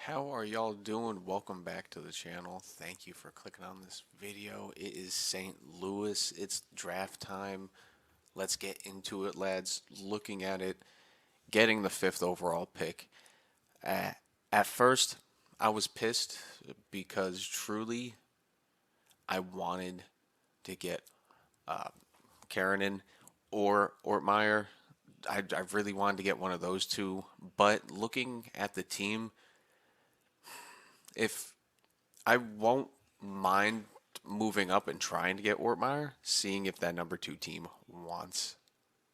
How are y'all doing? Welcome back to the channel. Thank you for clicking on this video. It is St. Louis. It's draft time. Let's get into it, lads. Looking at it, getting the fifth overall pick. Uh, at first, I was pissed because truly I wanted to get Karenin or Ortmeyer. I really wanted to get one of those two. But looking at the team, if I won't mind moving up and trying to get Ortmeyer, seeing if that number two team wants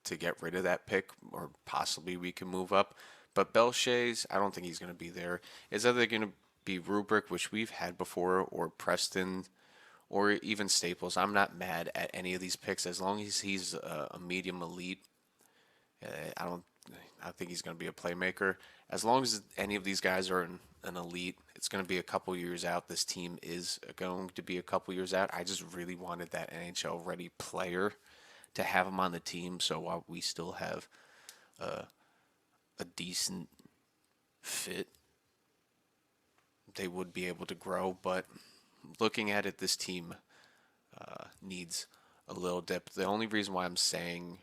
to get rid of that pick, or possibly we can move up. But Belchay's, I don't think he's going to be there. It's either going to be Rubric, which we've had before, or Preston, or even Staples. I'm not mad at any of these picks as long as he's a medium elite. Uh, I don't. I think he's going to be a playmaker. As long as any of these guys are an elite, it's going to be a couple years out. This team is going to be a couple years out. I just really wanted that NHL ready player to have him on the team, so while we still have a decent fit, they would be able to grow. But looking at it, this team needs a little depth. The only reason why I'm saying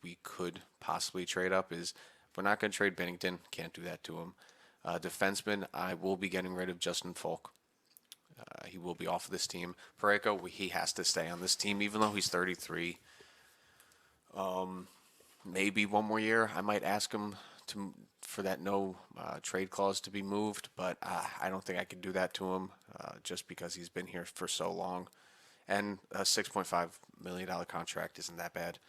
we could possibly trade up is if we're not going to trade Bennington, can't do that to him. Defenseman, I will be getting rid of Justin Falk. He will be off of this team. Pareko, he has to stay on this team, even though he's 33. Maybe one more year. I might ask him for that no trade clause to be moved, but I don't think I can do that to him just because he's been here for so long. And a $6.5 million contract isn't that bad,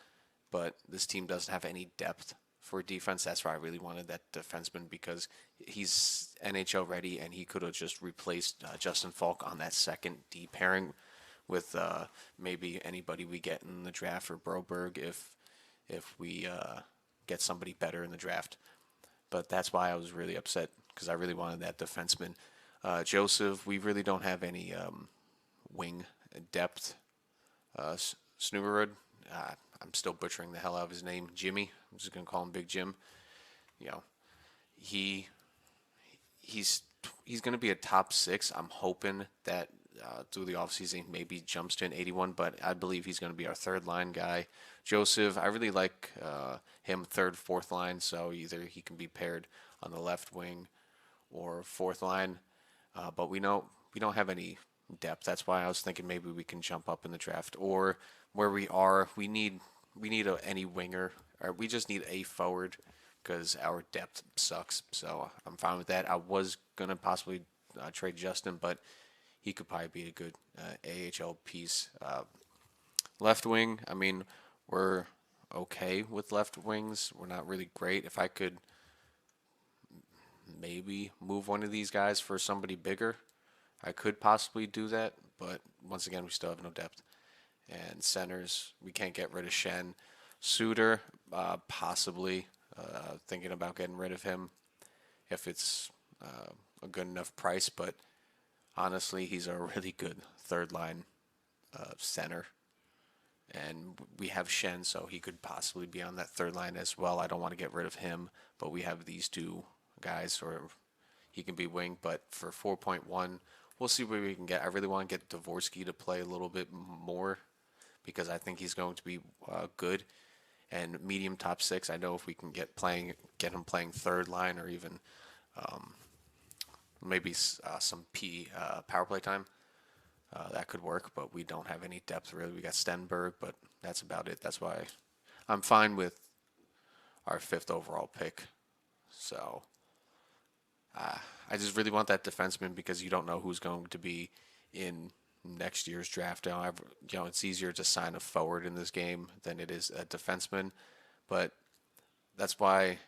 but this team doesn't have any depth for defense. That's why I really wanted that defenseman, because he's NHL ready and he could have just replaced Justin Falk on that second D pairing with maybe anybody we get in the draft, or Broberg if we get somebody better in the draft. But that's why I was really upset, because I really wanted that defenseman. Joseph, we really don't have any wing depth. Snoogerud, I'm still butchering the hell out of his name. Jimmy, I'm just gonna call him Big Jim. You know, he he's he's gonna be a top six. I'm hoping that through the offseason maybe jumps to an 81, but I believe he's gonna be our third line guy. Joseph, I really like him third, fourth line. So either he can be paired on the left wing or fourth line. But we don't have any depth. That's why I was thinking maybe we can jump up in the draft, or where we are, we need any winger, or we just need a forward, because our depth sucks. So I'm fine with that. I was gonna possibly trade Justin, but he could probably be a good AHL piece. Left wing, I mean, we're okay with left wings. We're not really great. If I could maybe move one of these guys for somebody bigger, I could possibly do that, but once again, we still have no depth. And centers, we can't get rid of Shen. Suter, possibly thinking about getting rid of him if it's a good enough price, but honestly, he's a really good third line center. And we have Shen, so he could possibly be on that third line as well. I don't want to get rid of him, but we have these two guys, or he can be wing. But for 4.1, we'll see what we can get. I really want to get Dvorsky to play a little bit more, because I think he's going to be good. And medium top six, I know if we can get him playing third line, or even maybe some power play time, that could work. But we don't have any depth really. We got Stenberg, but that's about it. That's why I'm fine with our fifth overall pick. So I just really want that defenseman, because you don't know who's going to be in next year's draft. It's easier to sign a forward in this game than it is a defenseman. But that's why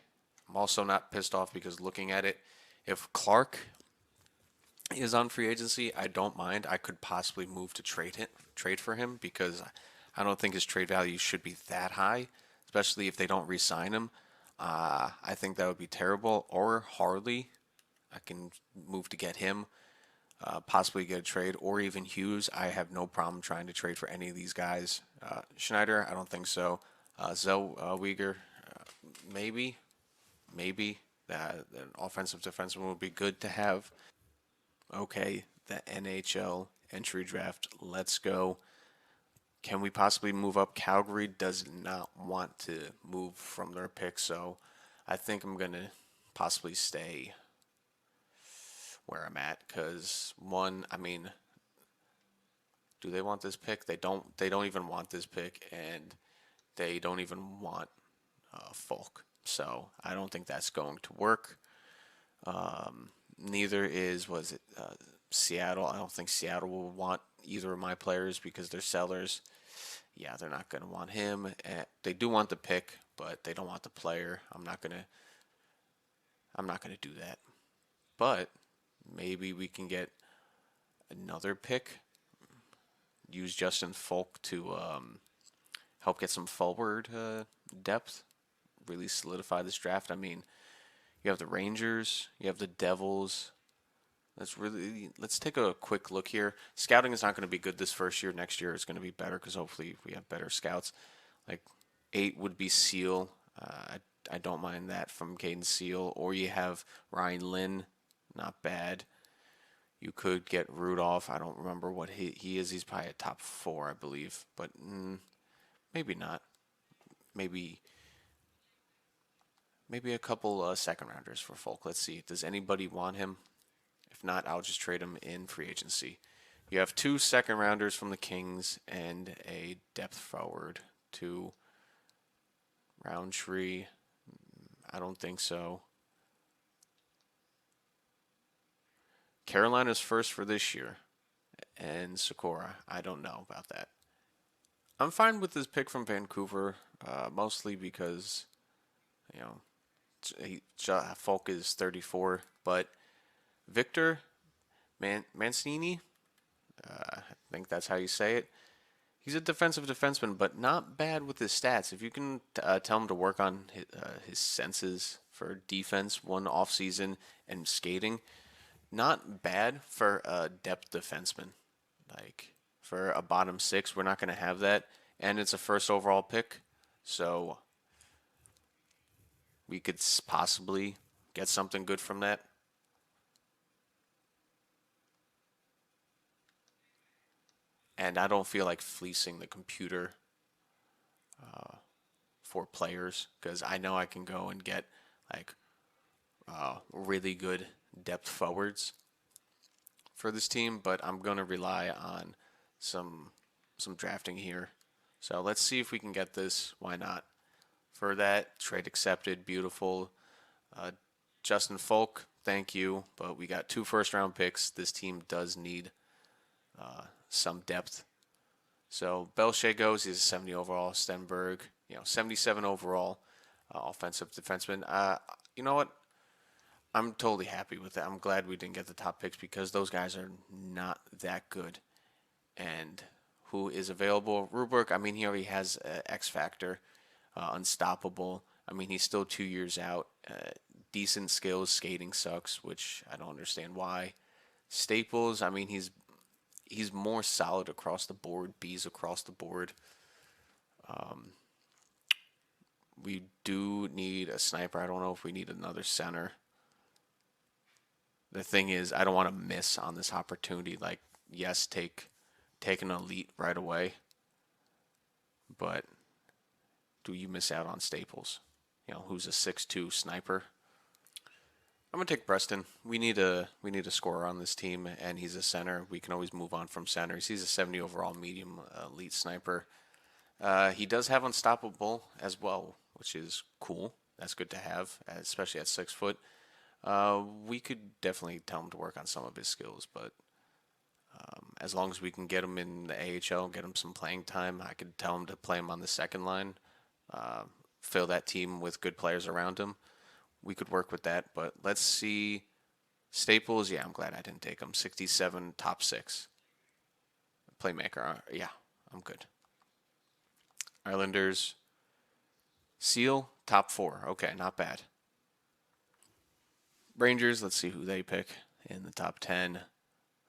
I'm also not pissed off, because looking at it, if Clark is on free agency, I don't mind. I could possibly move to trade for him, because I don't think his trade value should be that high, especially if they don't re-sign him. I think that would be terrible. Or Harley, I can move to get him, possibly get a trade, or even Hughes. I have no problem trying to trade for any of these guys. Schneider, I don't think so. Zellweger, maybe. That an offensive defenseman would be good to have. Okay, the NHL entry draft. Let's go. Can we possibly move up? Calgary does not want to move from their pick, so I think I'm gonna possibly stay where I'm at. Cause one, I mean, do they want this pick? They don't. They don't even want this pick, and they don't even want Folk. So I don't think that's going to work. Neither is was it Seattle. I don't think Seattle will want either of my players because they're sellers. Yeah, they're not going to want him. They do want the pick, but they don't want the player. I'm not gonna do that. But maybe we can get another pick. Use Justin Folk to help get some forward depth. Really solidify this draft. I mean, you have the Rangers, you have the Devils. Let's take a quick look here. Scouting is not going to be good this first year. Next year is going to be better because hopefully we have better scouts. Like 8 would be Seal. I don't mind that from Caden Seal. Or you have Ryan Lynn, not bad. You could get Rudolph. I don't remember what he is. He's probably a top 4, I believe, but maybe not. Maybe a couple second rounders for Folk. Let's see. Does anybody want him? If not, I'll just trade him in free agency. You have 2 second rounders from the Kings and a depth forward to Roundtree. I don't think so. Carolina's first for this year, and Sakura. I don't know about that. I'm fine with this pick from Vancouver, mostly because you know Folk is 34, but Victor Mancini, I think that's how you say it. He's a defensive defenseman, but not bad with his stats. If you can tell him to work on his senses for defense one off season and skating, not bad for a depth defenseman. Like for a bottom 6, we're not going to have that, and it's a first overall pick, so we could possibly get something good from that. And I don't feel like fleecing the computer for players because I know I can go and get like really good depth forwards for this team, but I'm gonna rely on some drafting here. So let's see if we can get this. Why not? For that, trade accepted. Beautiful. Uh, Justin Folk, thank you, but we got 2 first round picks. This team does need some depth. So Belche goes. He's a 70 overall. Stenberg, 77 overall, offensive defenseman. You know what? I'm totally happy with that. I'm glad we didn't get the top picks because those guys are not that good. And who is available? Rubrick. I mean, he already has X factor, unstoppable. I mean, he's still 2 years out. Decent skills. Skating sucks, which I don't understand why. Staples. I mean, he's more solid across the board. B's across the board. We do need a sniper. I don't know if we need another center. The thing is, I don't want to miss on this opportunity. Like, yes, take an elite right away, but do you miss out on Staples? Who's a 6'2" sniper? I'm gonna take Preston. We need a scorer on this team, and he's a center. We can always move on from centers. He's a 70 overall medium elite sniper. He does have unstoppable as well, which is cool. That's good to have, especially at 6 foot. We could definitely tell him to work on some of his skills, but as long as we can get him in the AHL, get him some playing time, I could tell him to play him on the second line, fill that team with good players around him. We could work with that, but let's see. Staples, yeah, I'm glad I didn't take him. 67, top 6. Playmaker, yeah, I'm good. Islanders, Seal, top 4. Okay, not bad. Rangers, let's see who they pick in the top 10.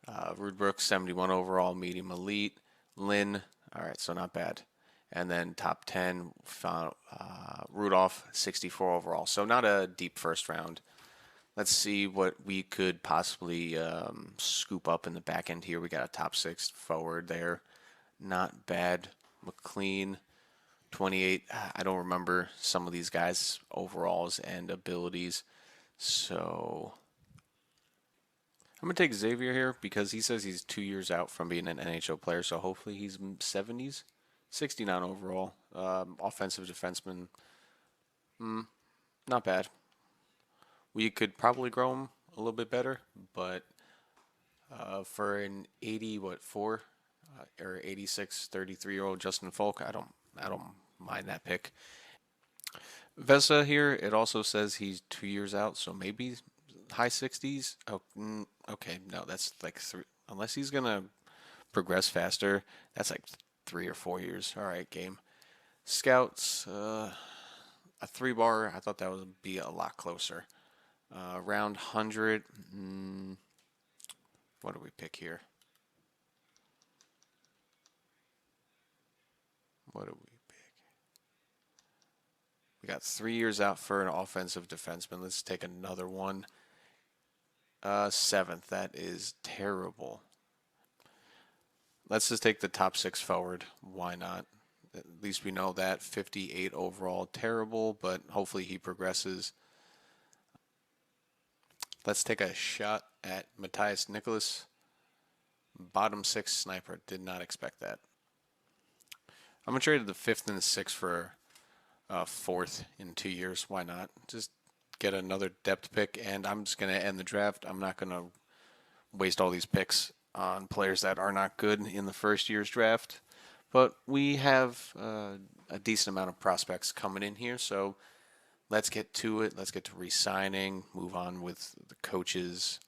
Rudebrook, 71 overall, medium elite. Lynn, all right, so not bad. And then top 10, found Rudolph, 64 overall. So not a deep first round. Let's see what we could possibly scoop up in the back end here. We got a top 6 forward there. Not bad. McLean, 28. I don't remember some of these guys' overalls and abilities. So I'm going to take Xavier here because he says he's 2 years out from being an NHL player. So hopefully he's 70s. 69 overall. Offensive defenseman. Not bad. We could probably grow him a little bit better, but for an 80, what, 4 or 86, 33-year-old Justin Falk, I don't mind that pick. Vesa here, it also says he's 2 years out, so maybe high 60s. Oh, okay, no, that's like three. Unless he's gonna progress faster, that's like 3 or 4 years. All right, game. Scouts, a 3 bar. I thought that would be a lot closer. Around 100. What do we pick here? What do we pick? We got 3 years out for an offensive defenseman. Let's take another one. 7th. That is terrible. Let's just take the top 6 forward. Why not? At least we know that 58 overall. Terrible, but hopefully he progresses. Let's take a shot at Matthias Nicholas. Bottom 6 sniper. Did not expect that. I'm going to trade the 5th and the 6th for 4th in 2 years. Why not? Just get another depth pick, and I'm just going to end the draft. I'm not going to waste all these picks on players that are not good in the first year's draft. But we have a decent amount of prospects coming in here, so let's get to it. Let's get to re-signing, move on with the coaches.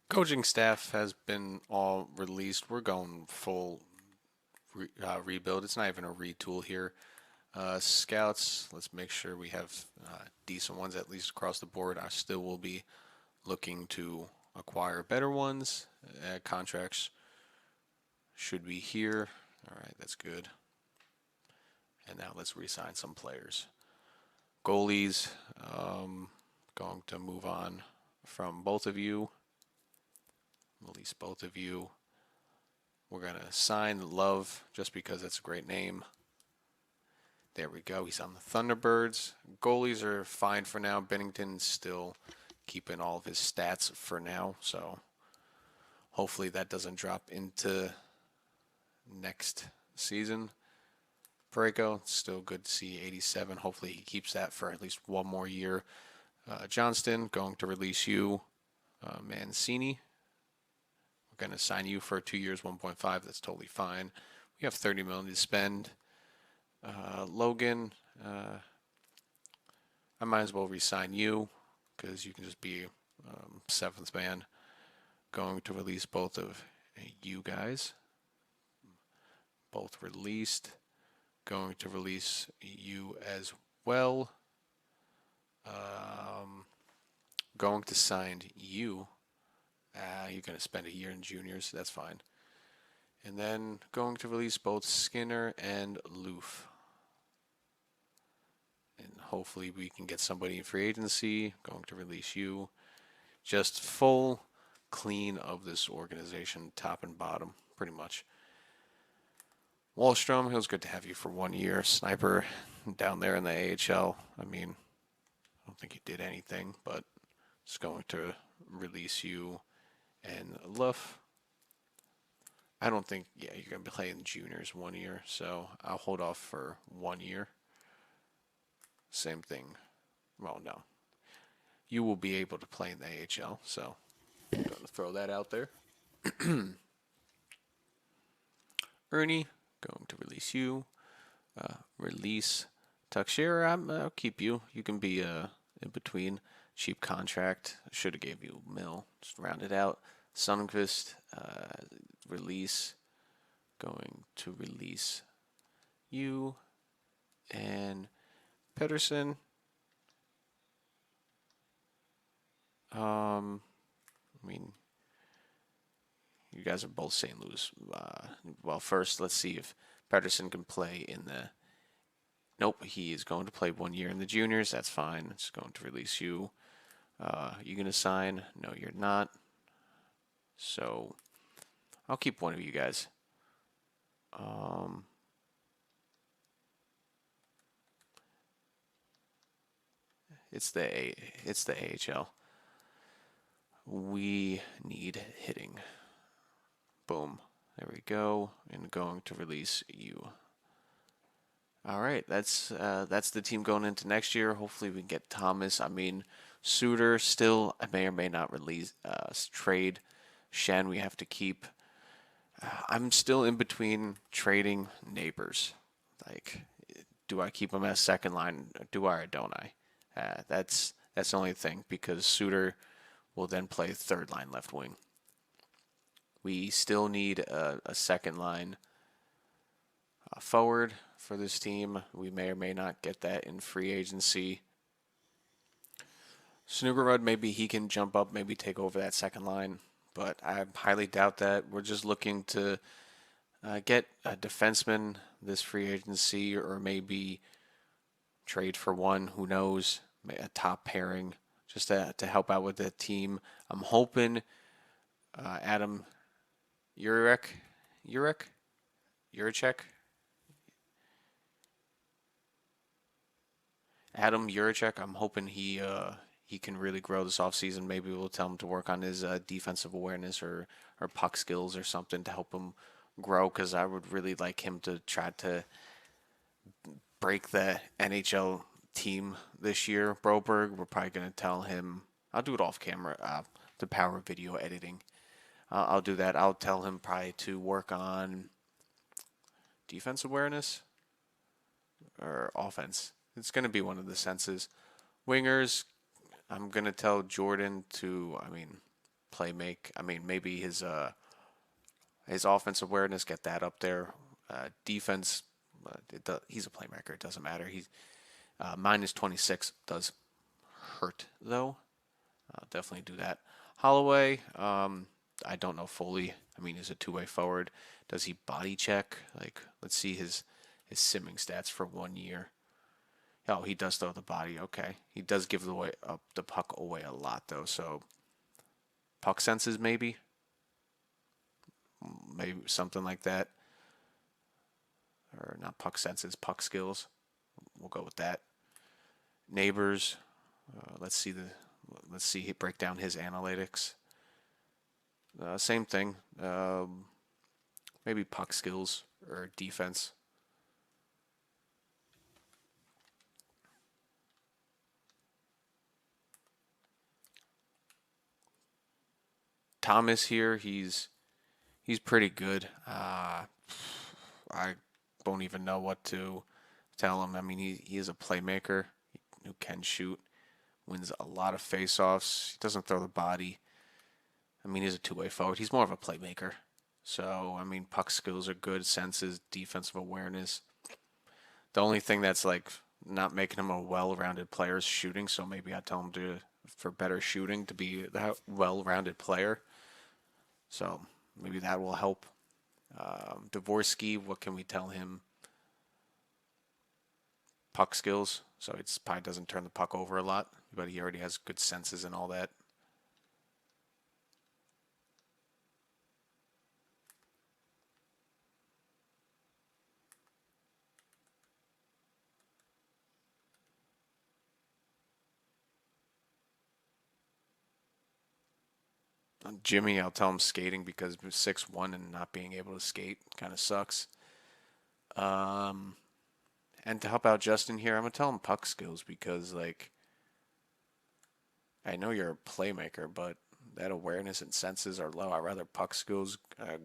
Coaching staff has been all released. We're going full rebuild. It's not even a retool here. Scouts, let's make sure we have decent ones at least across the board. I still will be looking to acquire better ones. Contracts should be here. All right, that's good. And now let's re-sign some players. Goalies, going to move on from both of you. Release both of you. We're going to sign Love just because it's a great name. There we go. He's on the Thunderbirds. Goalies are fine for now. Bennington's still keeping all of his stats for now, so hopefully that doesn't drop into next season. Pareko, still good to see 87. Hopefully he keeps that for at least one more year. Johnston, going to release you. Mancini, we're going to sign you for 2 years, 1.5. That's totally fine. We have 30 million to spend. Logan, I might as well re-sign you because you can just be 7th man. Going to release both of you guys. Both released. Going to release you as well. Going to sign you. You're going to spend a year in juniors. That's fine. And then going to release both Skinner and Loof. And hopefully we can get somebody in free agency. Going to release you. Just full clean of this organization, top and bottom, pretty much. Wallstrom, it was good to have you for 1 year. Sniper down there in the AHL. I mean, I don't think you did anything, but just going to release you and Luff. I don't think, you're going to be playing juniors 1 year, so I'll hold off for 1 year. Same thing. Well, no. You will be able to play in the AHL, so I'm going to throw that out there. Ernie, going to release you. Release Tuxera, I'll keep you. You can be in between. Cheap contract. Should have gave you Mill. Just round it out. Sundqvist, release. Going to release you. And Pedersen. I mean, you guys are both St. Louis. Well, first, let's see if Pedersen can play in the. Nope, he is going to play 1 year in the juniors. That's fine. It's going to release you. You gonna sign? No, you're not. So I'll keep one of you guys. Um, it's the AHL. We need hitting. Boom. There we go. And going to release you. All right, that's the team going into next year. Hopefully, we can get Thomas. I mean, Suter still may or may not release trade. Shen we have to keep. I'm still in between trading Neighbors. Like, do I keep him as second line? Do I or don't I? That's the only thing because Suter will then play third line left wing. We still need a second line forward for this team. We may or may not get that in free agency. Snoogerud, maybe he can jump up, maybe take over that second line, but I highly doubt that. We're just looking to get a defenseman this free agency or maybe trade for one, who knows, a top pairing just to help out with the team. I'm hoping Adam Jurek, Juracek, Adam Juracek. I'm hoping he can really grow this offseason. Maybe we'll tell him to work on his defensive awareness or puck skills or something to help him grow. Because I would really like him to try to break the NHL team this year. Broberg, we're probably going to tell him. I'll do it off camera. The power of video editing. I'll do that. I'll tell him probably to work on defense awareness or offense. It's going to be one of the senses. Wingers, I'm going to tell Jordan to, play make. Maybe his offense awareness, get that up there. Defense, he's a playmaker. It doesn't matter. He's minus 26 does hurt, though. Definitely do that. Holloway, I don't know fully. He's a two-way forward. Does he body check? Let's see his simming stats for 1 year. Oh, he does throw the body. Okay, he does give the puck away a lot though. So puck senses maybe something like that, or not puck senses, puck skills. We'll go with that. Neighbors. Let's see. He break down his analytics. Same thing. Maybe puck skills or defense. Thomas here, he's pretty good. I don't even know what to tell him. He is a playmaker who can shoot, wins a lot of face-offs. He doesn't throw the body. He's a two-way forward. He's more of a playmaker. So, puck skills are good, senses, defensive awareness. The only thing that's not making him a well-rounded player is shooting. So maybe I tell him for better shooting to be that well-rounded player. So maybe that will help. Dvorsky, what can we tell him? Puck skills. So it probably doesn't turn the puck over a lot, but he already has good senses and all that. Jimmy, I'll tell him skating because 6'1" and not being able to skate kind of sucks. And to help out Justin here, I'm going to tell him puck skills because, I know you're a playmaker, but that awareness and senses are low. I'd rather puck skills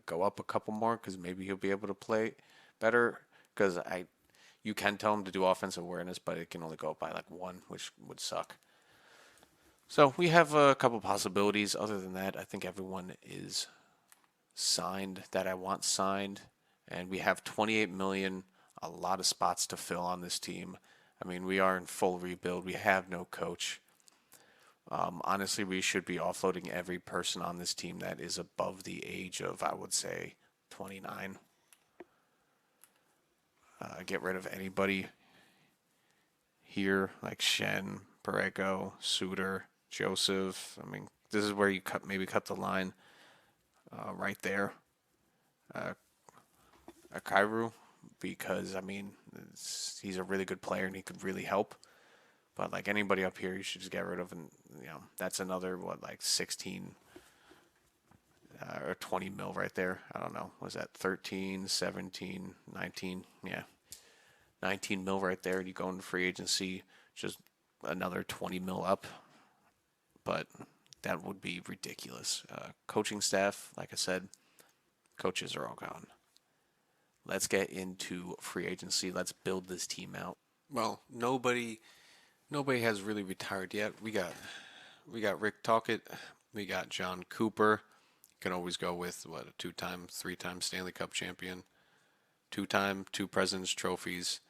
go up a couple more because maybe he'll be able to play better. Because you can tell him to do offensive awareness, but it can only go up by 1, which would suck. So we have a couple possibilities. Other than that, I think everyone is signed that I want signed, and we have 28 million, a lot of spots to fill on this team. We are in full rebuild. We have no coach. Honestly, we should be offloading every person on this team that is above the age of, I would say, 29. get rid of anybody here like Shen, Pareko, Suter, Joseph. I mean, this is where you cut the line right there. Akairu, because I mean he's a really good player and he could really help. But like anybody up here, you should just get rid of, and that's another like 16 or 20 mil right there. I don't know. Was that 13, 17, 19? Yeah, 19 mil right there. And you go into free agency, just another 20 mil up. But that would be ridiculous. Coaching staff, like I said, coaches are all gone. Let's get into free agency. Let's build this team out. Well, nobody has really retired yet. We got Rick Tocchet. We got John Cooper. You can always go with a 2-time, 3-time Stanley Cup champion, 2-time, 2 Presidents trophies.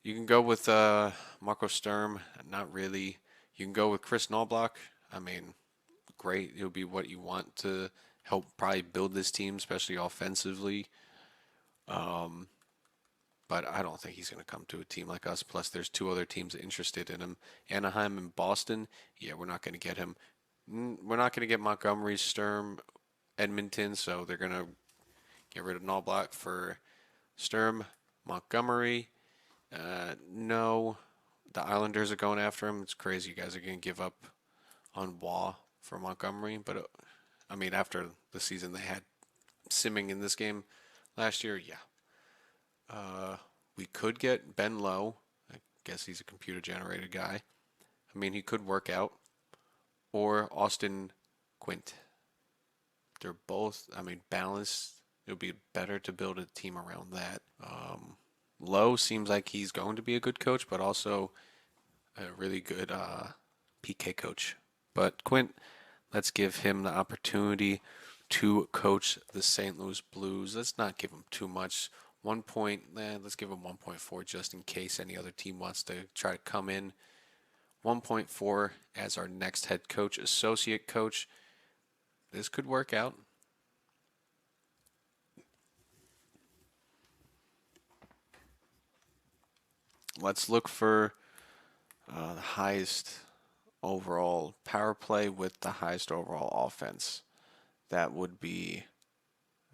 You can go with Marco Sturm. Not really. You can go with Chris Knoblauch. I mean, great. He'll be what you want to help probably build this team, especially offensively. But I don't think he's going to come to a team like us. Plus, there's 2 other teams interested in him. Anaheim and Boston. Yeah, we're not going to get him. We're not going to get Montgomery, Sturm, Edmonton. So they're going to get rid of Knoblauch for Sturm, Montgomery. No, the Islanders are going after him. It's crazy. You guys are going to give up on Waugh for Montgomery. But, I mean, after the season they had simming in this game last year, yeah. We could get Ben Lowe. I guess he's a computer-generated guy. I mean, he could work out. Or Austin Quint. They're both, I mean, balanced. It would be better to build a team around that. Lowe seems like he's going to be a good coach, but also a really good PK coach. But Quint, let's give him the opportunity to coach the St. Louis Blues. Let's not give him too much. Let's give him 1.4 just in case any other team wants to try to come in. 1.4 as our next head coach, associate coach. This could work out. Let's look for the highest overall power play with the highest overall offense. That would be,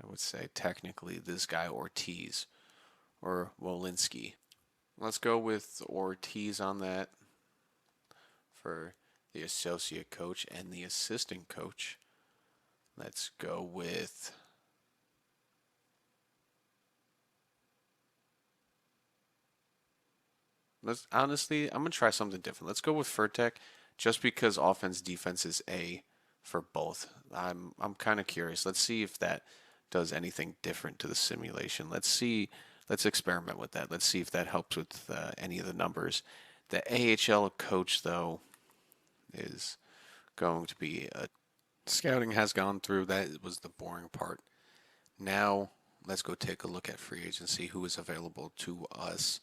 I would say, technically this guy Ortiz or Wolinski. Let's go with Ortiz on that for the associate coach and the assistant coach. Let's go with honestly, I'm going to try something different. Let's go with Furtek just because offense defense is A for both. I'm kind of curious. Let's see if that does anything different to the simulation. Let's experiment with that. Let's see if that helps with any of the numbers. The AHL coach, though, is going to be scouting has gone through. That was the boring part. Now, let's go take a look at free agency, who is available to us.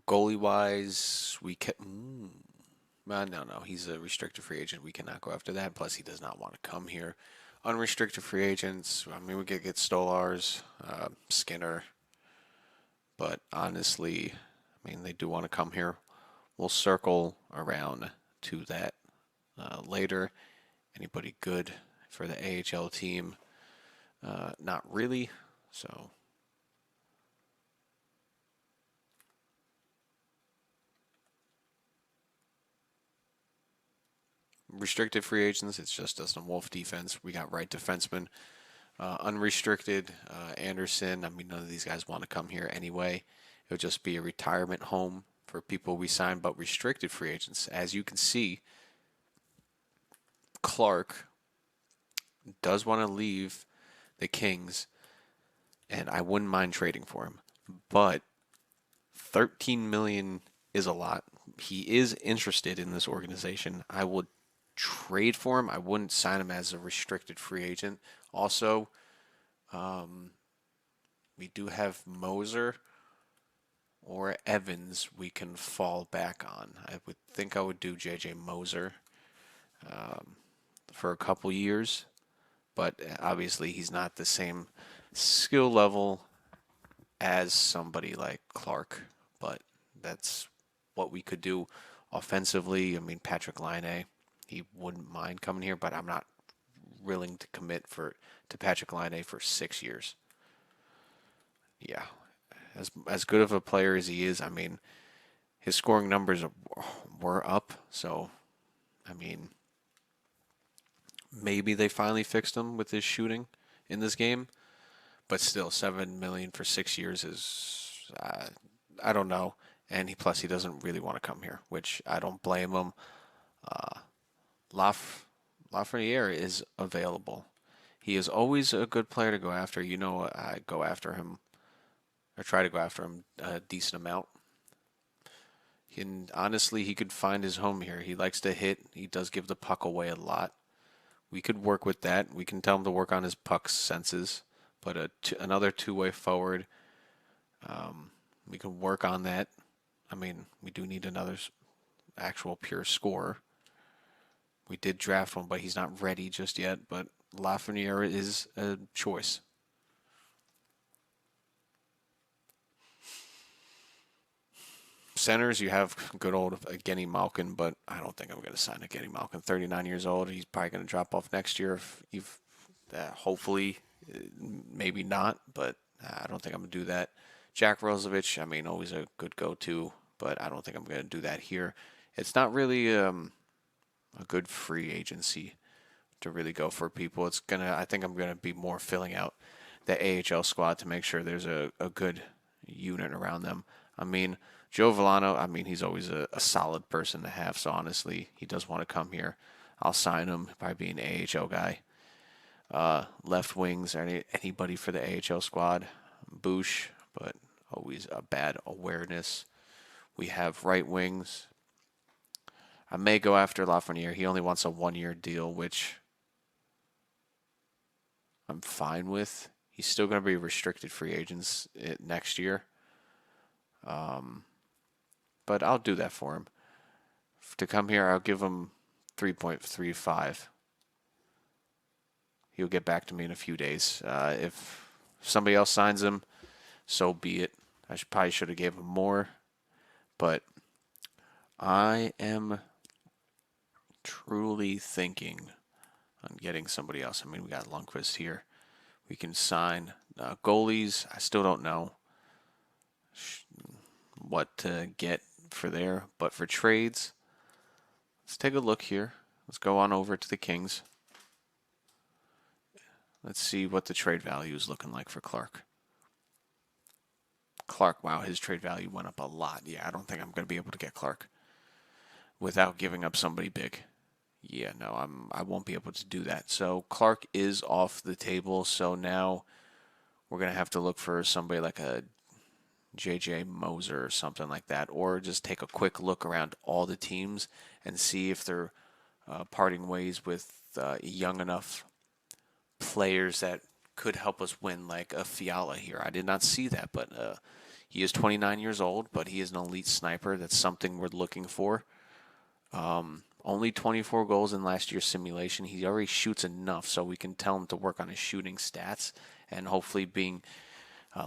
Goalie-wise, we can... no, he's a restricted free agent. We cannot go after that. Plus, he does not want to come here. Unrestricted free agents, I mean, we could get Stolars, Skinner. But honestly, I mean, they do want to come here. We'll circle around to that later. Anybody good for the AHL team? Not really. So restricted free agents, it's just Dustin Wolf defense. We got right defenseman. Unrestricted, Anderson. I mean, none of these guys want to come here anyway. It'll just be a retirement home for people we sign, but restricted free agents. As you can see, Clark does want to leave the Kings, and I wouldn't mind trading for him. But $13 million is a lot. He is interested in this organization. I would trade for him. I wouldn't sign him as a restricted free agent. Also, we do have Moser or Evans we can fall back on. I would think I would do J.J. Moser for a couple years, but obviously he's not the same skill level as somebody like Clark, but that's what we could do offensively. I mean, Patrick Laine, he wouldn't mind coming here, but I'm not willing to commit to Patrick Laine for 6 years. Yeah, as good of a player as he is, I mean, his scoring numbers were up. So, I mean, maybe they finally fixed him with his shooting in this game, but still, 7 million for 6 years is I don't know. And he doesn't really want to come here, which I don't blame him. Uh, Lafreniere is available. He is always a good player to go after. You know, I go after him or try to go after him a decent amount. And honestly, he could find his home here. He likes to hit. He does give the puck away a lot. We could work with that. We can tell him to work on his puck senses. But another two-way forward, we can work on that. I mean, we do need another actual pure scorer. We did draft one, but he's not ready just yet. But Lafreniere is a choice. Centers, you have good old Genny Malkin, but I don't think I'm going to sign a Genny Malkin. 39 years old. He's probably going to drop off next year. If you've, hopefully, maybe not, but I don't think I'm going to do that. Jack Roslovich, I mean, always a good go-to, but I don't think I'm going to do that here. It's not really a good free agency to really go for people. I think I'm gonna be more filling out the AHL squad to make sure there's a good unit around them. I mean, Joe Villano, I mean, he's always a solid person to have. So honestly, he does want to come here. I'll sign him by being an AHL guy. Left wings, anybody for the AHL squad. Bush, but always a bad awareness. We have right wings. I may go after Lafreniere. He only wants a 1-year deal, which I'm fine with. He's still going to be restricted free agents next year. But I'll do that for him. To come here, I'll give him 3.35. He'll get back to me in a few days. If somebody else signs him, so be it. I probably should have gave him more. But I am truly thinking on getting somebody else. I mean, we got Lundqvist here. We can sign goalies. I still don't know what to get for there. But for trades, let's take a look here. Let's go on over to the Kings. Let's see what the trade value is looking like for Clark. Clark, wow, his trade value went up a lot. Yeah, I don't think I'm going to be able to get Clark without giving up somebody big. Yeah, no, I won't be able to do that. So Clark is off the table. So now we're going to have to look for somebody like a J.J. Moser or something like that, or just take a quick look around all the teams and see if they're parting ways with young enough players that could help us win, like a Fiala here. I did not see that, but he is 29 years old, but he is an elite sniper. That's something we're looking for. Only 24 goals in last year's simulation. He already shoots enough, so we can tell him to work on his shooting stats and hopefully being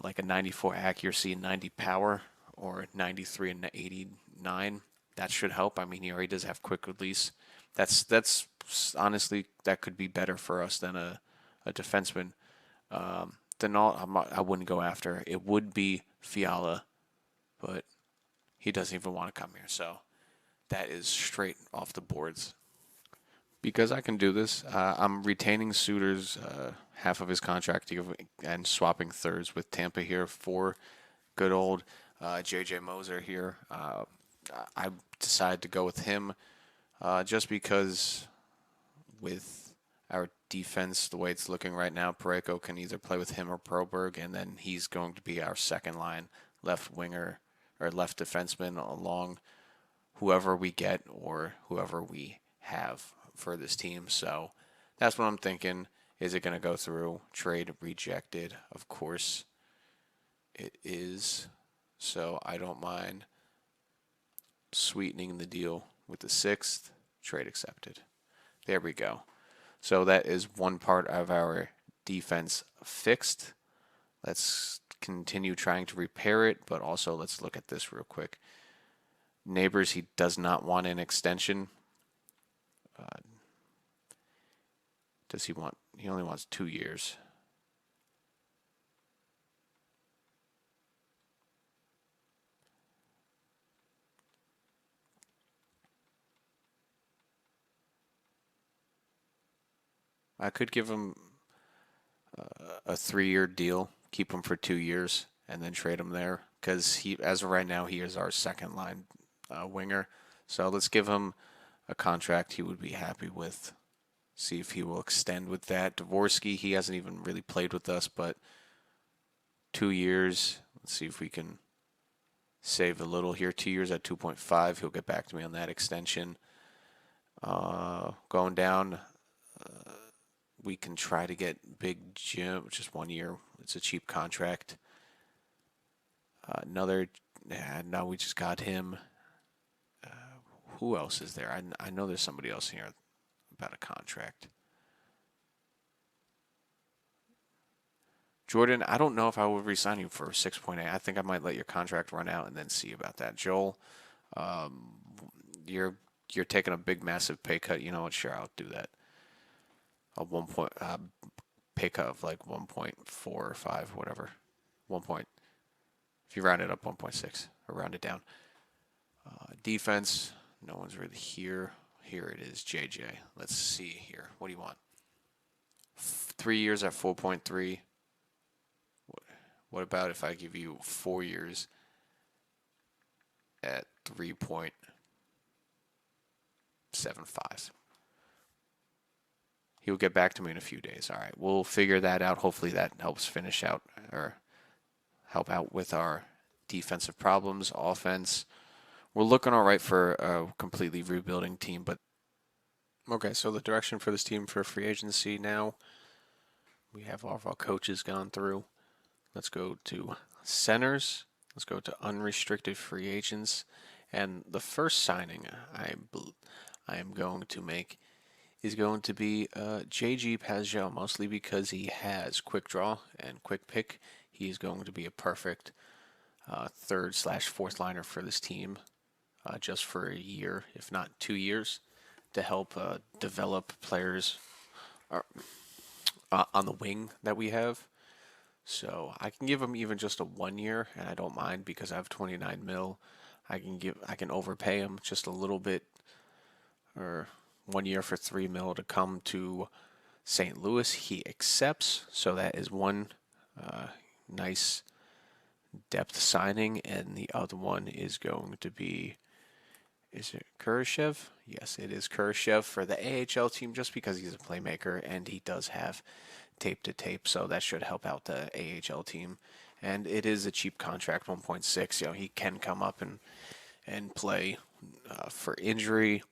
like a 94 accuracy, 90 power, or 93 and 89. That should help. I mean, he already does have quick release. That's honestly, that could be better for us than a defenseman. Then I wouldn't go after. It would be Fiala, but he doesn't even want to come here. So that is straight off the boards. Because I can do this, I'm retaining Suter's half of his contract and swapping thirds with Tampa here for good old J.J. Moser here. I decided to go with him just because with our defense, the way it's looking right now, Pareko can either play with him or Proberg, and then he's going to be our second line left winger or left defenseman along whoever we get or whoever we have for this team. So that's what I'm thinking. Is it going to go through? Trade rejected. Of course it is. So I don't mind sweetening the deal with the 6th. Trade accepted. There we go. So that is one part of our defense fixed. Let's continue trying to repair it, but also let's look at this real quick. Neighbors, he does not want an extension. Uh, does he want? He only wants 2 years. I could give him a 3-year deal, keep him for 2 years, and then trade him there. Because he, as of right now, he is our second line winger. So let's give him a contract he would be happy with. See if he will extend with that. Dvorsky, he hasn't even really played with us, but 2 years. Let's see if we can save a little here. 2 years at 2.5. He'll get back to me on that extension. Going down, we can try to get Big Jim, which is 1 year. It's a cheap contract. No, we just got him. Who else is there? I know there's somebody else here about a contract. Jordan, I don't know if I would resign you for 6.8. I think I might let your contract run out and then see about that. Joel, you're taking a big, massive pay cut. You know what? Sure, I'll do that. A pay cut of like 1.4 or 5, whatever. 1 point. If you round it up, 1.6 or round it down. Defense, no one's really here. Here it is, JJ. Let's see here. What do you want? 3 years at 4.3. What about if I give you 4 years at 3.75? He'll get back to me in a few days. All right, we'll figure that out. Hopefully that helps finish out or help out with our defensive problems. Offense, we're looking all right for a completely rebuilding team. But okay, so the direction for this team for free agency now, we have all of our coaches gone through. Let's go to centers. Let's go to unrestricted free agents. And the first signing I am going to make is going to be J.G. Pageau, mostly because he has quick draw and quick pick. He's going to be a perfect third/fourth liner for this team, just for a year, if not 2 years, to help develop players on the wing that we have. So I can give him even just a 1 year, and I don't mind because I have 29 mil. I can overpay him just a little bit, or 1 year for 3 mil to come to St. Louis. He accepts, so that is one nice depth signing, and the other one is going to be, is it Kurashev? Yes, it is Kurashev for the AHL team, just because he's a playmaker and he does have tape to tape, so that should help out the AHL team. And it is a cheap contract, 1.6. You know, he can come up and play for injury.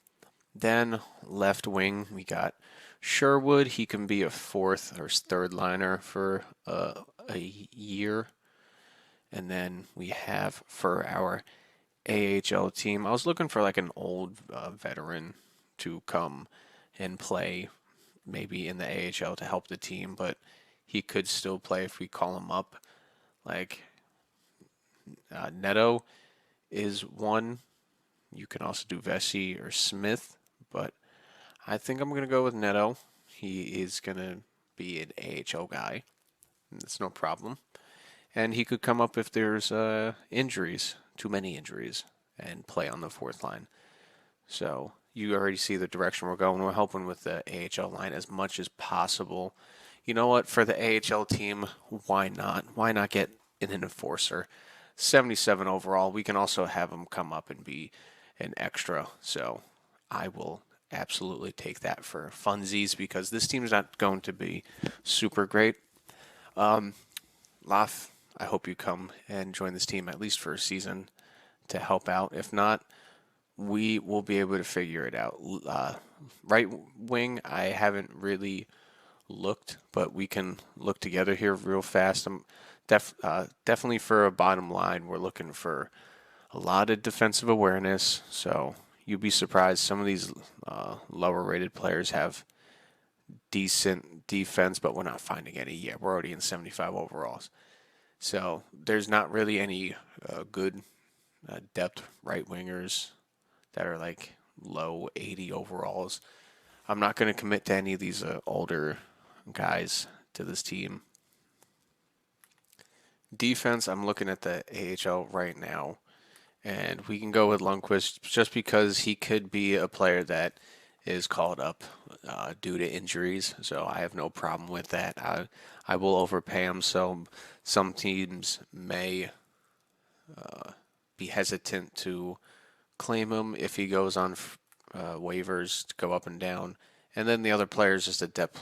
Then left wing, we got Sherwood. He can be a fourth or third liner for a year. And then we have for our AHL team, I was looking for like an old veteran to come and play maybe in the AHL to help the team, but he could still play if we call him up. Like Neto is one. You can also do Vesey or Smith, but I think I'm going to go with Neto. He is going to be an AHL guy. That's no problem. And he could come up if there's injuries, too many injuries, and play on the fourth line. So you already see the direction we're going. We're helping with the AHL line as much as possible. You know what? For the AHL team, why not? Why not get an enforcer? 77 overall. We can also have him come up and be an extra. So I will absolutely take that for funsies because this team is not going to be super great. Laf, I hope you come and join this team at least for a season to help out. If not, we will be able to figure it out. Right wing, I haven't really looked, but we can look together here real fast. I'm definitely for a bottom line, we're looking for a lot of defensive awareness. So you'd be surprised. Some of these lower rated players have decent defense, but we're not finding any yet. We're already in 75 overalls. So there's not really any good depth right wingers that are like low 80 overalls. I'm not going to commit to any of these older guys to this team. Defense, I'm looking at the AHL right now, and we can go with Lundqvist just because he could be a player that is called up due to injuries. So I have no problem with that. I will overpay him. So some teams may be hesitant to claim him if he goes on waivers to go up and down. And then the other player is just a depth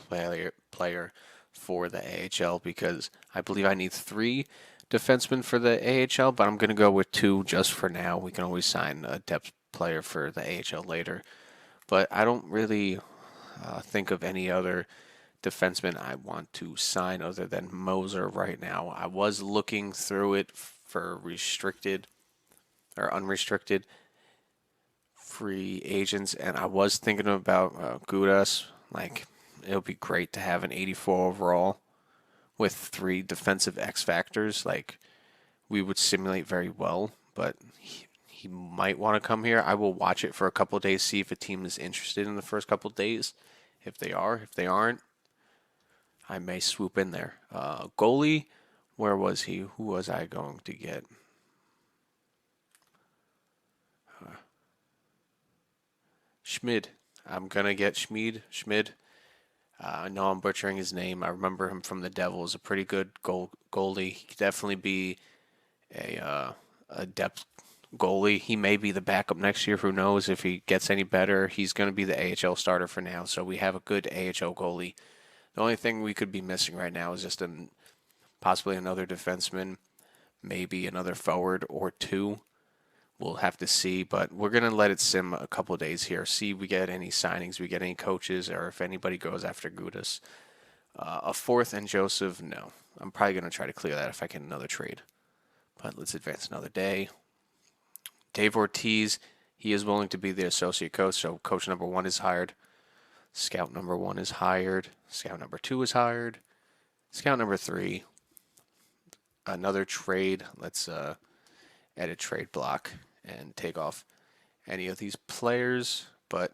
player for the AHL because I believe I need 3 defensemen for the AHL, but I'm going to go with 2 just for now. We can always sign a depth player for the AHL later. But I don't really think of any other defenseman I want to sign other than Moser right now. I was looking through it for restricted or unrestricted free agents, and I was thinking about Gudas. Like, it would be great to have an 84 overall with 3 defensive X factors. Like, we would simulate very well, but he might want to come here. I will watch it for a couple of days, see if a team is interested in the first couple of days. If they are, if they aren't, I may swoop in there. Goalie, where was he? Who was I going to get? Schmid. I'm gonna get Schmid. I know I'm butchering his name. I remember him from the Devils. A pretty good goalie. He could definitely be a depth goalie. He may be the backup next year. Who knows if he gets any better? He's going to be the AHL starter for now. So we have a good AHL goalie. The only thing we could be missing right now is just possibly another defenseman, maybe another forward or 2. We'll have to see, but we're going to let it sim a couple of days here. See if we get any signings, we get any coaches, or if anybody goes after Gudas. A 4th and Joseph, no. I'm probably going to try to clear that if I can another trade. But let's advance another day. Dave Ortiz, he is willing to be the associate coach, so coach number 1 is hired. Scout number 1 is hired. Scout number 2 is hired. Scout number 3, another trade. Let's edit trade block and take off any of these players, but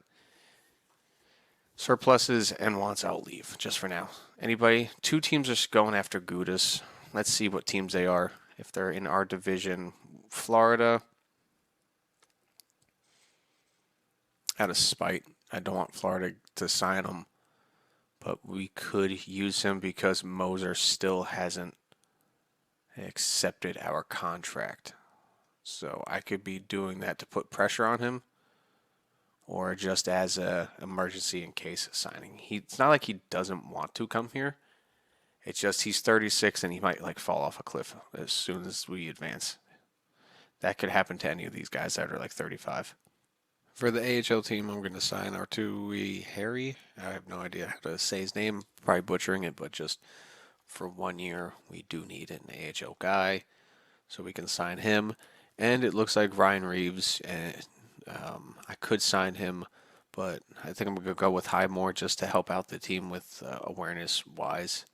surpluses and wants I'll leave just for now. Anybody? 2 teams are going after Gudas. Let's see what teams they are. If they're in our division, Florida. Out of spite, I don't want Florida to sign him, but we could use him because Moser still hasn't accepted our contract. So I could be doing that to put pressure on him or just as a emergency in case of signing. It's not like he doesn't want to come here. It's just he's 36 and he might like fall off a cliff as soon as we advance. That could happen to any of these guys that are like 35. For the AHL team, I'm going to sign Artui Harry. I have no idea how to say his name. Probably butchering it, but just for 1 year, we do need an AHL guy, so we can sign him. And it looks like Ryan Reeves, and I could sign him, but I think I'm going to go with Highmore just to help out the team with awareness-wise.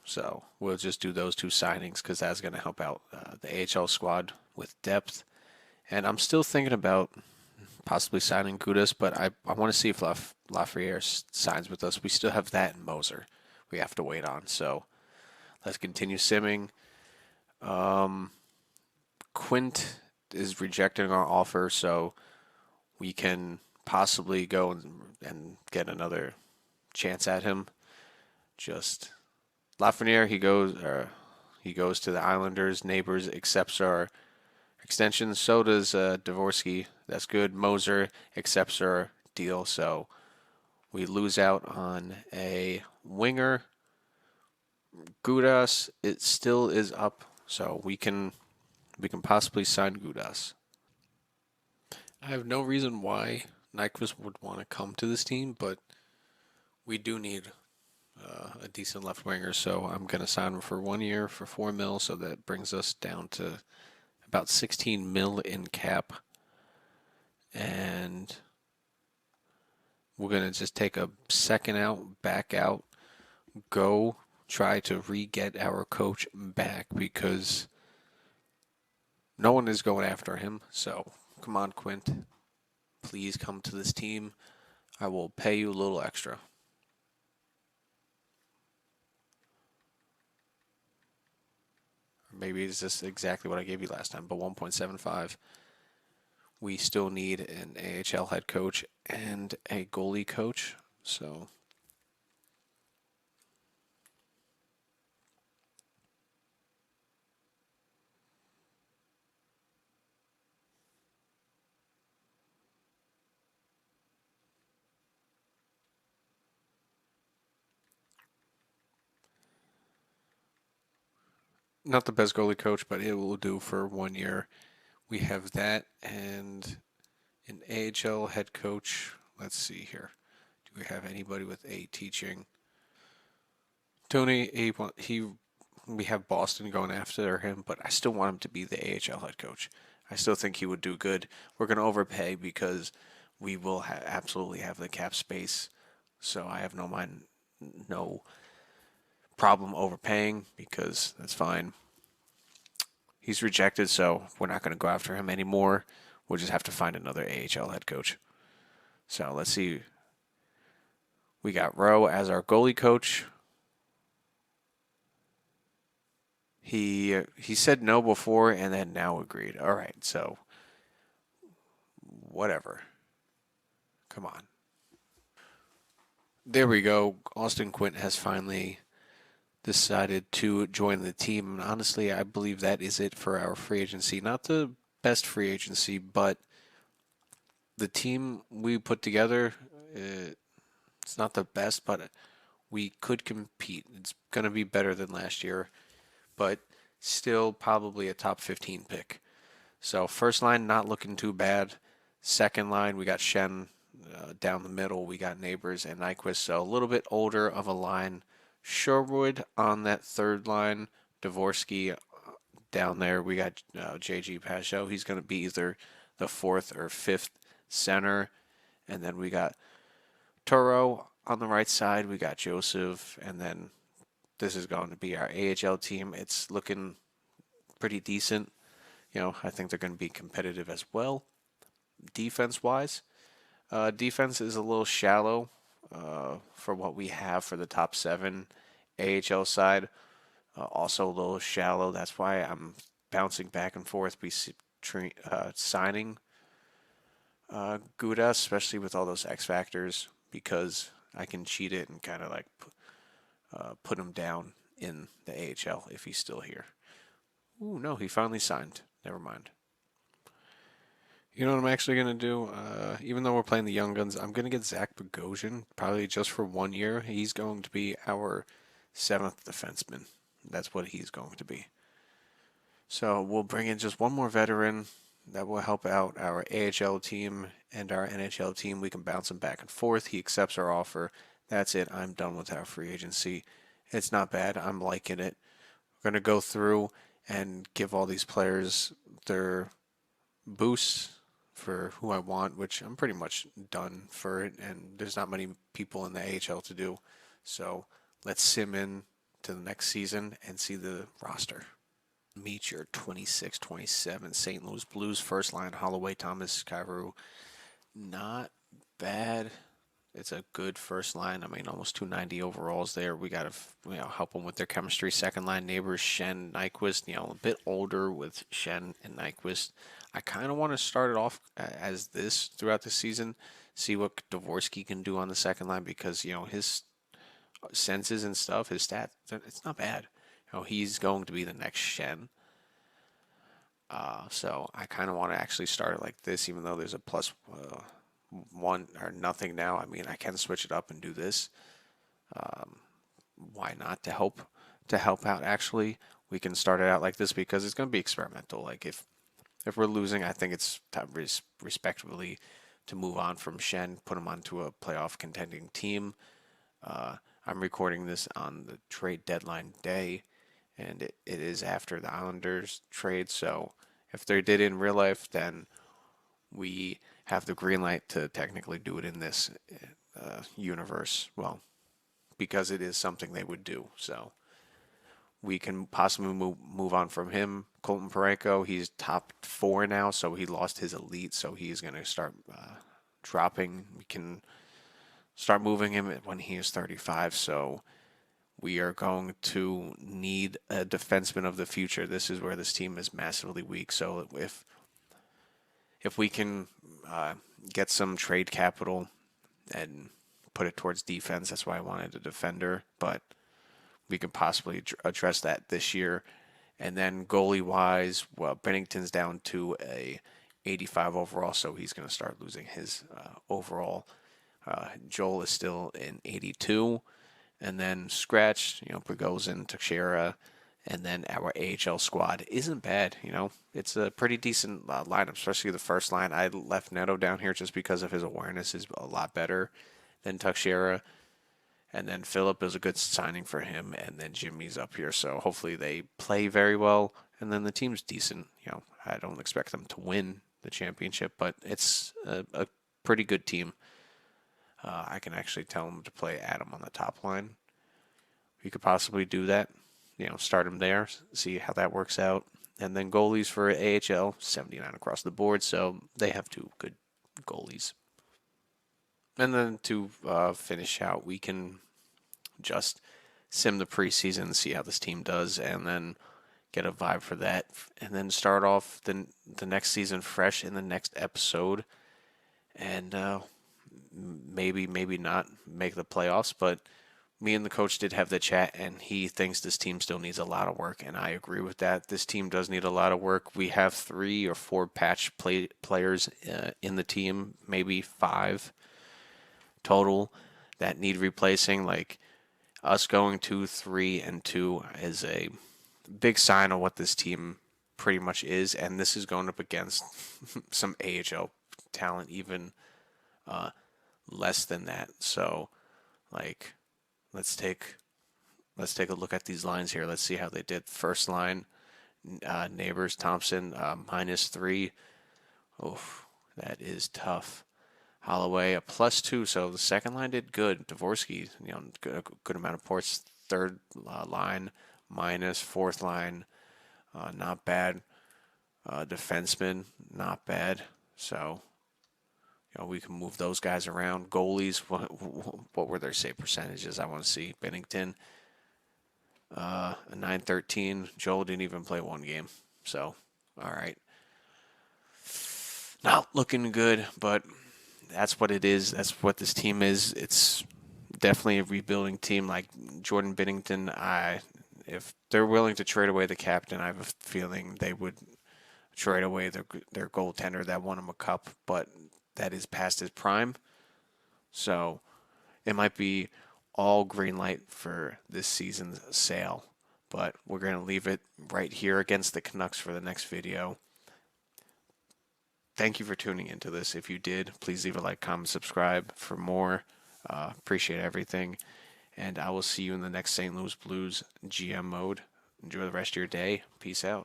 So we'll just do those 2 signings because that's going to help out the AHL squad with depth. And I'm still thinking about possibly signing Gudas, but I want to see if Lafreniere signs with us. We still have that in Moser we have to wait on. So let's continue simming. Quint is rejecting our offer, so we can possibly go and get another chance at him. Just Lafreniere, he goes to the Islanders. Neighbors accepts our extension. So does Dvorsky. That's good. Moser accepts our deal, so we lose out on a winger. Gudas, it still is up, so we can possibly sign Gudas. I have no reason why Nyquist would want to come to this team, but we do need a decent left winger, so I'm going to sign him for 1 year for $4 million, so that brings us down to about $16 million in cap. And we're going to just take a second out, back out, go try to re-get our coach back because no one is going after him. So come on, Quint. Please come to this team. I will pay you a little extra. Maybe it's just exactly what I gave you last time, but 1.75. We still need an AHL head coach and a goalie coach. So not the best goalie coach, but it will do for 1 year. We have that and an AHL head coach. Let's see here. Do we have anybody with a teaching? Tony, we have Boston going after him, but I still want him to be the AHL head coach. I still think he would do good. We're going to overpay because we will absolutely have the cap space. So I have no problem overpaying because that's fine. He's rejected, so we're not going to go after him anymore. We'll just have to find another AHL head coach. So let's see. We got Rowe as our goalie coach. He said no before and then now agreed. All right, so whatever. Come on. There we go. Austin Quint has finally decided to join the team. And honestly, I believe that is it for our free agency. Not the best free agency, but the team we put together, it's not the best, but we could compete. It's going to be better than last year, but still probably a top 15 pick. So first line not looking too bad. Second line we got Shen down the middle. We got Neighbors and Nyquist. So a little bit older of a line. Sherwood on that third line. Dvorsky down there. We got JG Pageau. He's going to be either the fourth or fifth center. And then we got Turo on the right side. We got Joseph. And then this is going to be our AHL team. It's looking pretty decent. I think they're going to be competitive as well, defense-wise. Defense is a little shallow for what we have for the top 7 AHL side. Also a little shallow. That's why I'm bouncing back and forth signing Gouda, especially with all those X factors, because I can cheat it and kind of like put him down in the AHL if he's still here. Ooh, no, he finally signed. Never mind. You know what I'm actually going to do? Even though we're playing the Young Guns, I'm going to get Zach Bogosian, probably just for 1 year. He's going to be our 7th defenseman. That's what he's going to be. So we'll bring in just one more veteran that will help out our AHL team and our NHL team. We can bounce him back and forth. He accepts our offer. That's it. I'm done with our free agency. It's not bad. I'm liking it. We're going to go through and give all these players their boosts for who I want, which I'm pretty much done for it, and there's not many people in the AHL to do. So let's sim in to the next season and see the roster. Meet your 26-27 St. Louis Blues first line: Holloway, Thomas, Kyrou. Not bad. It's a good first line. I mean, almost 290 overalls there. We got to help them with their chemistry. Second line: Neighbors, Shen, Nyquist. A bit older with Shen and Nyquist. I kind of want to start it off as this throughout the season. See what Dvorsky can do on the second line because his senses and stuff, his stats, it's not bad. He's going to be the next Shen. So I kind of want to actually start it like this, even though there's a plus 1 or nothing now. I mean, I can switch it up and do this. Why not to help out? Actually, we can start it out like this because it's going to be experimental. Like if we're losing, I think it's time respectfully to move on from Shen, put him onto a playoff contending team. I'm recording this on the trade deadline day, and it is after the Islanders trade. So if they did in real life, then we have the green light to technically do it in this universe. Well, because it is something they would do. So we can possibly move on from him. Colton Parayko, he's top 4 now, so he lost his elite, so he's going to start dropping. We can start moving him when he is 35, so we are going to need a defenseman of the future. This is where this team is massively weak, so if we can get some trade capital and put it towards defense, that's why I wanted a defender, but we can possibly address that this year. And then goalie wise, well, Bennington's down to a 85 overall, so he's going to start losing his overall. Joel is still in 82, and then scratch, Bogosian, Teixeira, and then our AHL squad isn't bad. It's a pretty decent lineup, especially the first line. I left Neto down here just because of his awareness is a lot better than Teixeira. And then Philip is a good signing for him, and then Jimmy's up here. So hopefully they play very well, and then the team's decent. I don't expect them to win the championship, but it's a pretty good team. I can actually tell them to play Adam on the top line. We could possibly do that. Start him there, see how that works out. And then goalies for AHL, 79 across the board, so they have 2 good goalies. And then to finish out, we can just sim the preseason, see how this team does, and then get a vibe for that. And then start off the next season fresh in the next episode. And maybe not make the playoffs, but me and the coach did have the chat, and he thinks this team still needs a lot of work, and I agree with that. This team does need a lot of work. We have 3 or 4 patch players in the team, maybe 5 total that need replacing. Like us going 2-3-2 is a big sign of what this team pretty much is, and this is going up against some AHL talent, even less than that. So, let's take a look at these lines here. Let's see how they did. First line, Neighbors, Thompson, -3. Oof, that is tough. Holloway, a +2, so the second line did good. Dvorsky, good amount of ports. Third line, minus. Fourth line, not bad. Defenseman, not bad. So, we can move those guys around. Goalies, what were their save percentages? I want to see. Bennington, a 913. Joel didn't even play 1 game. So, all right. Not looking good, but that's what it is. That's what this team is. It's definitely a rebuilding team. Like Jordan Bennington, if they're willing to trade away the captain, I have a feeling they would trade away their goaltender that won him a cup, but that is past his prime. So it might be all green light for this season's sale, but we're going to leave it right here against the Canucks for the next video. Thank you for tuning into this. If you did, please leave a like, comment, subscribe for more. Appreciate everything. And I will see you in the next St. Louis Blues GM mode. Enjoy the rest of your day. Peace out.